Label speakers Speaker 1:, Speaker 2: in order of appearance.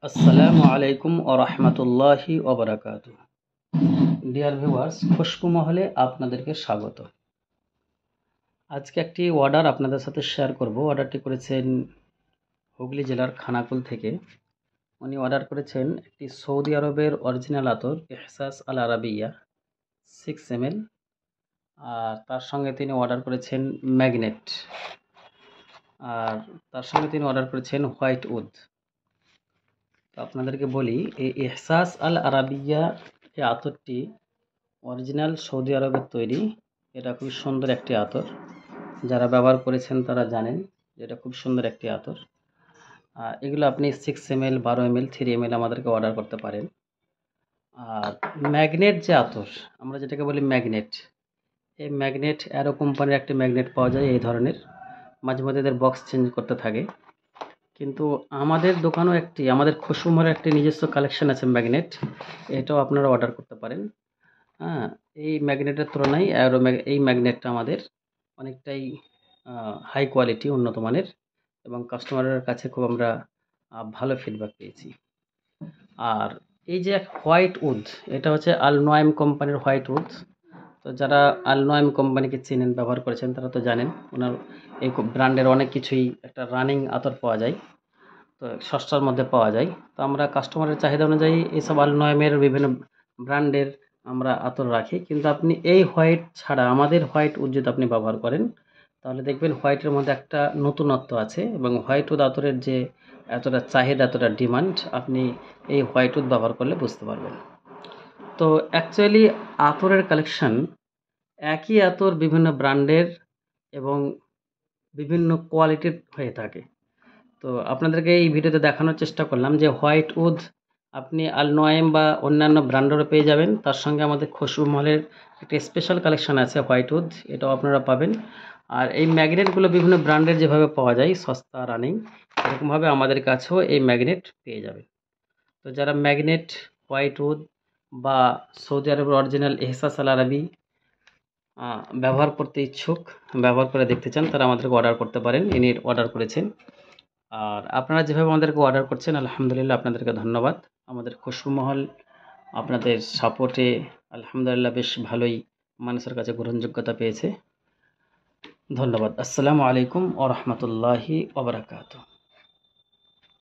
Speaker 1: আসসালামু আলাইকুম ওয়া রাহমাতুল্লাহি ওয়া বারাকাতুহু। ডিয়ার ভিউয়ার্স, খুশবু মহলে আপনাদেরকে স্বাগত। আজকে একটি অর্ডার আপনাদের সাথে শেয়ার করব। অর্ডারটি করেছেন হুগলি জেলার খানাকুল থেকে। উনি অর্ডার করেছেন একটি সৌদি আরবের অরিজিনাল আতর ইহসাস আল আরাবিয়া 6 ml, আর তার সঙ্গে তিনি অর্ডার করেছেন ম্যাগনেট, আর তার সঙ্গে তিনি অর্ডার করেছেন হোয়াইট উড। তো আপনাদেরকে বলি, এই ইহসাস আল আরাবিয়া এই আতরটি অরিজিনাল সৌদি আরবের তৈরি। এটা খুব সুন্দর একটি আতর, যারা ব্যবহার করেছেন তারা জানেন যে এটা খুব সুন্দর একটি আতর। এগুলো আপনি 6 ml, 12 ml, 3 ml আমাদেরকে অর্ডার করতে পারেন। আর ম্যাগনেট যে আতর, আমরা যেটাকে বলি ম্যাগনেট, এই ম্যাগনেট অ্যারো কোম্পানির একটি ম্যাগনেট পাওয়া যায় এই ধরনের। মাঝে মধ্যে এদের বক্স চেঞ্জ করতে থাকে, কিন্তু আমাদের দোকানেও আমাদের খুশবুমহলের একটি নিজস্ব কালেকশন আছে ম্যাগনেট, এটাও আপনারা অর্ডার করতে পারেন। হ্যাঁ, এই ম্যাগনেটের তুলনায় এই ম্যাগনেটটা আমাদের অনেকটাই হাই কোয়ালিটি, উন্নত মানের, এবং কাস্টমারের কাছে খুব আমরা ভালো ফিডব্যাক পেয়েছি। আর এই যে হোয়াইট উড, এটা হচ্ছে আল নোয়েম কোম্পানির হোয়াইট উড। তো যারা আল নোয়েম কোম্পানিকে চেনেন, ব্যবহার করেছেন, তারা তো জানেন ওনার এই ব্র্যান্ডের অনেক কিছুই একটা রানিং আতর পাওয়া যায়, তো সস্তার মধ্যে পাওয়া যায়। তো আমরা কাস্টমারের চাহিদা অনুযায়ী এইসব আল নোয়েমের বিভিন্ন ব্র্যান্ডের আমরা আতর রাখি, কিন্তু আপনি এই হোয়াইট ছাড়া আমাদের হোয়াইট উড যদি আপনি ব্যবহার করেন, তাহলে দেখবেন হোয়াইটের মধ্যে একটা নতুনত্ব আছে, এবং হোয়াইট উড আতরের যে এতটা চাহিদা, এতটা ডিমান্ড, আপনি এই হোয়াইট উড ব্যবহার করলে বুঝতে পারবেন। তো অ্যাকচুয়ালি আতরের কালেকশন, একই আতর বিভিন্ন ব্র্যান্ডের এবং বিভিন্ন কোয়ালিটির হয়ে থাকে। তো আপনাদেরকে এই ভিডিওতে দেখানোর চেষ্টা করলাম যে হোয়াইট উড আপনি আল নোয়েম বা অন্যান্য ব্র্যান্ডেরও পেয়ে যাবেন। তার সঙ্গে আমাদের খুশবু মহলের একটা স্পেশাল কালেকশন আছে হোয়াইট উড, এটাও আপনারা পাবেন। আর এই ম্যাগনেটগুলো বিভিন্ন ব্র্যান্ডের যেভাবে পাওয়া যায় সস্তা রানিং, এরকমভাবে আমাদের কাছেও এই ম্যাগনেট পেয়ে যাবেন। তো যারা ম্যাগনেট, হোয়াইট উড বা সৌদি আরবের অরিজিনাল এহসাস আল আরাবি ব্যবহার করতে ইচ্ছুক, ব্যবহার করে দেখতে চান, তারা আমাদেরকে অর্ডার করতে পারেন। ইনি অর্ডার করেছেন। আর আপনারা যেভাবে আমাদেরকে অর্ডার করছেন, আলহামদুলিল্লাহ আপনাদেরকে ধন্যবাদ। আমাদের খুশবু মহল আপনাদের সাপোর্টে আলহামদুলিল্লাহ বেশ ভালোই মানুষের কাছে গ্রহণযোগ্যতা পেয়েছে। ধন্যবাদ। আসসালামু আলাইকুম ওয়া রাহমাতুল্লাহি ওয়া বারাকাতুহু।